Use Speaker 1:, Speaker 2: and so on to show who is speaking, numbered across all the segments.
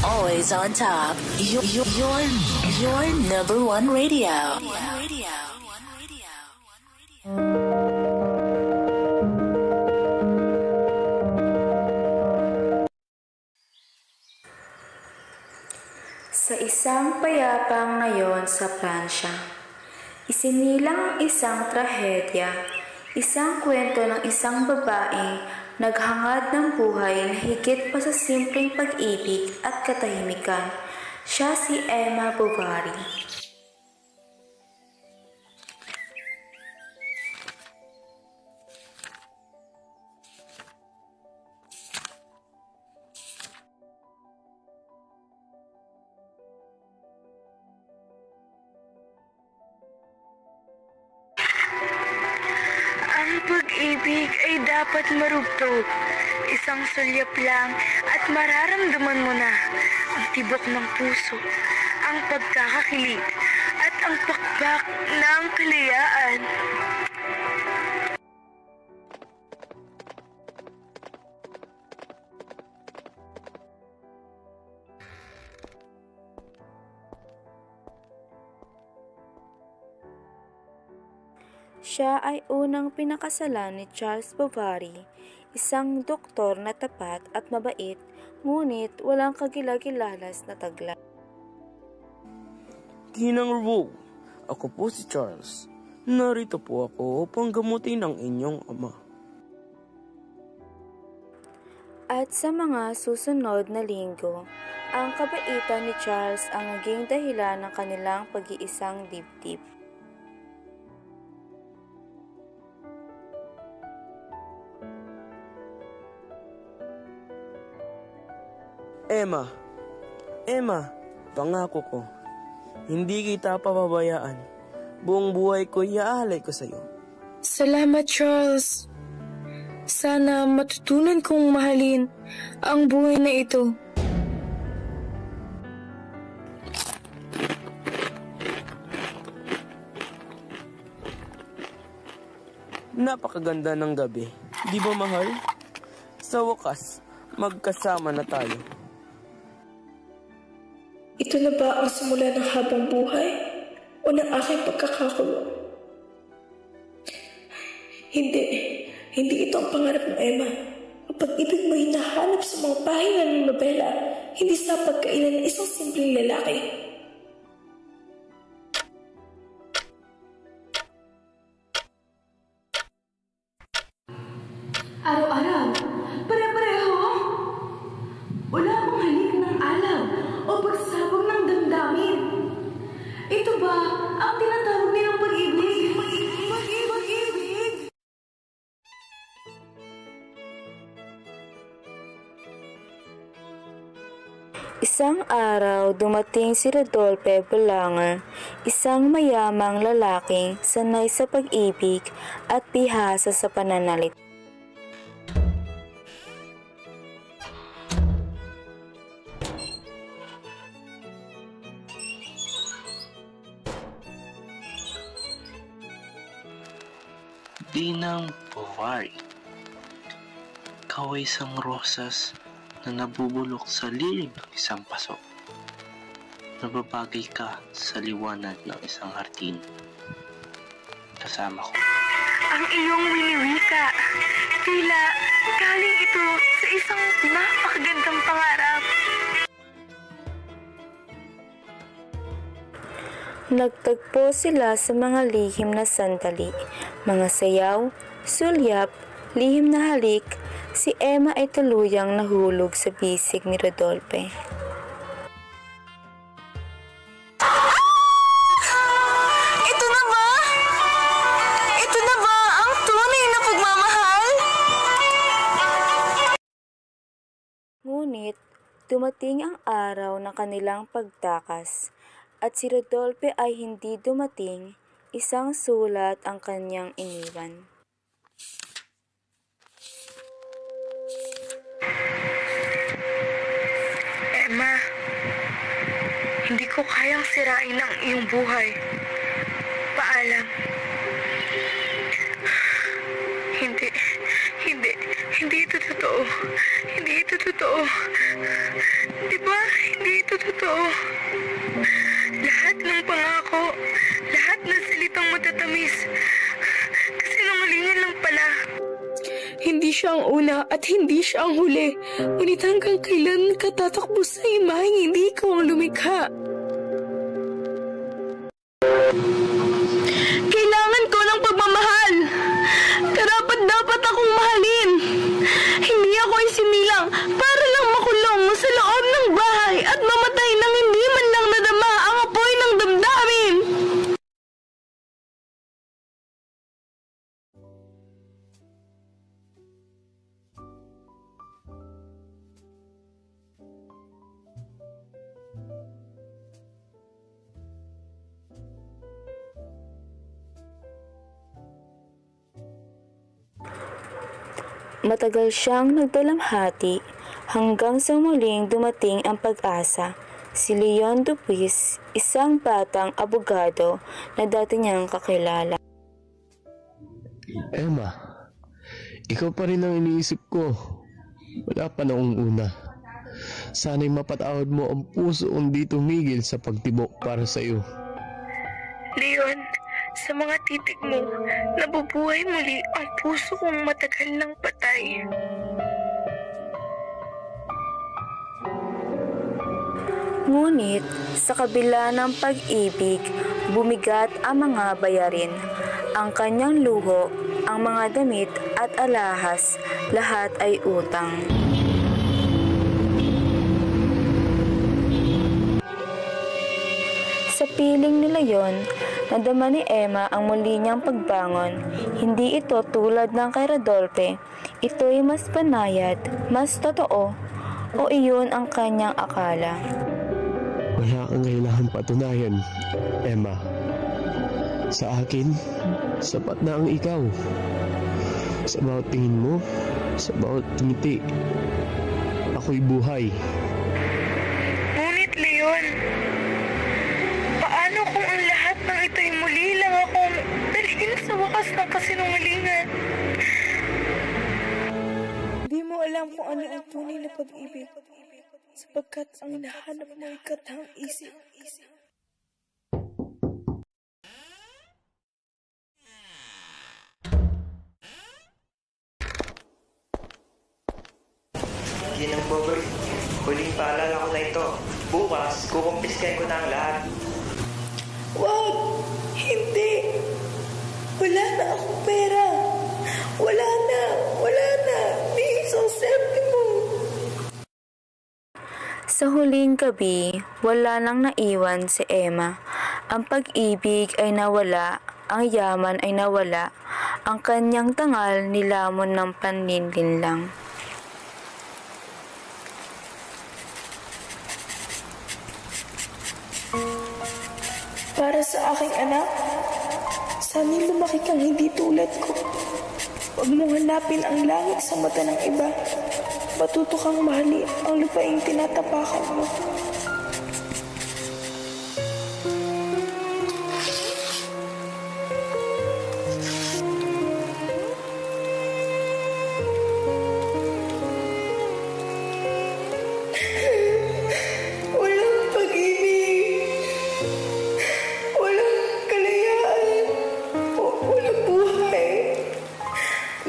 Speaker 1: Always on top. Your number one radio.
Speaker 2: Sa isang payapang ngayon sa Pransya, isinilang ang isang trahedya, isang kwento ng isang babaeng naghangad ng buhay na higit pa sa simpleng pag-ibig at katahimikan. Siya si Emma Bovary.
Speaker 3: Ang pag-ibig ay dapat marugtog. Isang sulyap lang at mararamdaman mo na ang tibok ng puso, ang pagkakakilig at ang pakpak ng kalayaan.
Speaker 2: Siya ay unang pinakasalan ni Charles Bovary, isang doktor na tapat at mabait, ngunit walang kagilagilalas na taglay.
Speaker 4: Ginang Rowe, ako po si Charles. Narito po ako upang gamutin ang inyong ama.
Speaker 2: At sa mga susunod na linggo, ang kabaitan ni Charles ang naging dahilan ng kanilang pag-iisang dibdib.
Speaker 4: Emma, pangako ko, hindi kita pababayaan. Buong buhay ko iaalay ko sa iyo.
Speaker 3: Salamat, Charles. Sana matutunan kong mahalin ang buhay na ito.
Speaker 4: Napakaganda ng gabi, di ba mahal? Sa wakas, magkasama na tayo.
Speaker 3: Ito na ba ang simula ng habang buhay o ng aking pagkakakulong? Hindi ito ang pangarap ng Emma. Ang pag-ibig mo hinahanap sa mga pahina ng nobela, hindi sa pagkainan ng isang simpleng lalaki.
Speaker 5: Araw-araw, pare-pareho. Wala akong halik ng alam o pagsabog ng damdamin. Ito ba ang tinatawag nilang pag-ibig? Pag-ibig.
Speaker 2: Isang araw, dumating si Rodolphe Boulanger, isang mayamang lalaking sanay sa pag-ibig at bihasa sa pananalit.
Speaker 6: Dinang Bovary, ikaw ay isang rosas na nabubulok sa lilim ng isang paso. Nababagay ka sa liwanag ng isang hardin. Kasama ko.
Speaker 3: Ang iyong winiwika, tila galing ito sa isang napakagandang pangarap.
Speaker 2: Nagtagpo sila sa mga lihim na sandali, mga sayaw, sulyap, lihim na halik. Si Emma ay tuluyang nahulog sa bisig ni Rodolphe.
Speaker 3: Ito na ba? Ito na ba ang tunay na pagmamahal?
Speaker 2: Ngunit, dumating ang araw ng kanilang pagtakas. At si Rodolphe ay hindi dumating, isang sulat ang kanyang iniwan.
Speaker 3: Emma, hindi ko kayang sirain ang iyong buhay. Paalam. Hindi ito totoo. Hindi ito totoo. Diba? Hindi ito totoo. Lahat ng pangako, lahat ng salitang matatamis, kasinungalingan lang pala.
Speaker 5: Hindi siya ang una at hindi siya ang huli. Ngunit hanggang kailan ka tatakbo sa imaheng hindi ikaw ang lumikha? Kailangan ko ng pagmamahal. Karapat-dapat akong mahalin. Hindi ako isinilang para lang makulong sa loob ng bahay at mamatay nang hindi man lang nadama ang apoy ng damdamin.
Speaker 2: Matagal siyang nagdalamhati hanggang sa muling dumating ang pag-asa. Si Leon Dupuis, isang batang abogado na dati niyang kakilala.
Speaker 7: Emma, ikaw pa rin ang iniisip ko. Wala pa noong una. Sana'y mapatawad mo ang puso kong di tumigil sa pagtibok para sa iyo.
Speaker 3: Leon, sa mga titig mo, nabubuhay muli ang puso kong matagal nang patay.
Speaker 2: Ngunit sa kabila ng pag-ibig, bumigat ang mga bayarin. Ang kanyang luho, ang mga damit at alahas, lahat ay utang. Sa piling nila yon, nadama ni Emma ang muli niyang pagbangon. Hindi ito tulad ng kay Rodolphe. Ito'y mas panayad, mas totoo, o iyon ang kanyang akala.
Speaker 7: Wala kang kailangan patunayan, Emma. Sa akin, sapat na ang ikaw. Sa bawat tingin mo, sa bawat ngiti, ako'y buhay.
Speaker 3: Ngunit Leon, paano kung ang lahat ng ito'y muli lang akong dalhin sa wakas ng kasinungalingan?
Speaker 5: Di mo alam kung ano ang tunay na pag-ibig, sapagkat ang hinahanap mo ay katang-isip.
Speaker 8: Ginang Boboy, huling paalala ko na ito. Bukas, kukumpiskahin ko na ang lahat.
Speaker 5: Wag! Hindi! Wala na akong pera! Wala na! Wala na! Di isang sentimo!
Speaker 2: Sa huling gabi, wala nang naiwan si Emma. Ang pag-ibig ay nawala, ang yaman ay nawala, ang kanyang tangal nilamon ng panlinlinlang.
Speaker 5: Para sa aking anak, sana'y lumaki kang hindi tulad ko. Huwag mong hanapin ang langit sa mata ng iba. Matuto kang mahalin ang lupaing tinatapakan mo. Walang pag-ibig. Walang kalayaan. Walang buhay.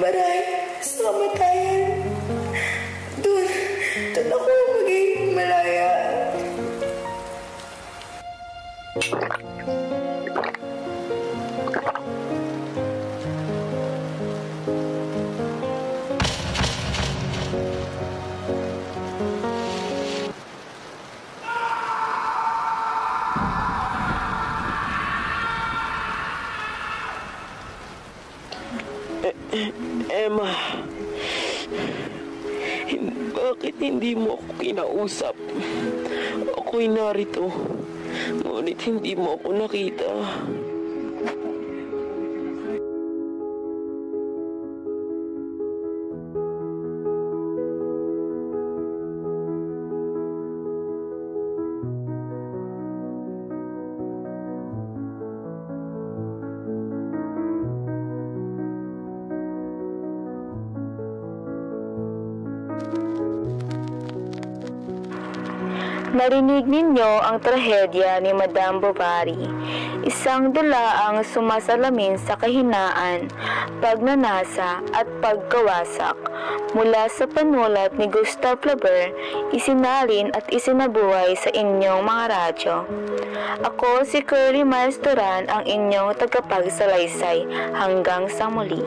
Speaker 5: Maray sa kamatayan. Doon ako maging malaya.
Speaker 4: Emma, bakit hindi mo ako kinausap? Ako'y narito, ngunit hindi mo ako nakita.
Speaker 2: Narinig ninyo ang trahedya ni Madame Bovary, isang dulaang sumasalamin sa kahinaan, pagnanasa at pagkawasak. Mula sa panulat ni Gustave Flaubert, isinalin at isinabuhay sa inyong mga radyo. Ako si Curly Miles Duran, ang inyong tagapagsalaysay. Hanggang sa muli.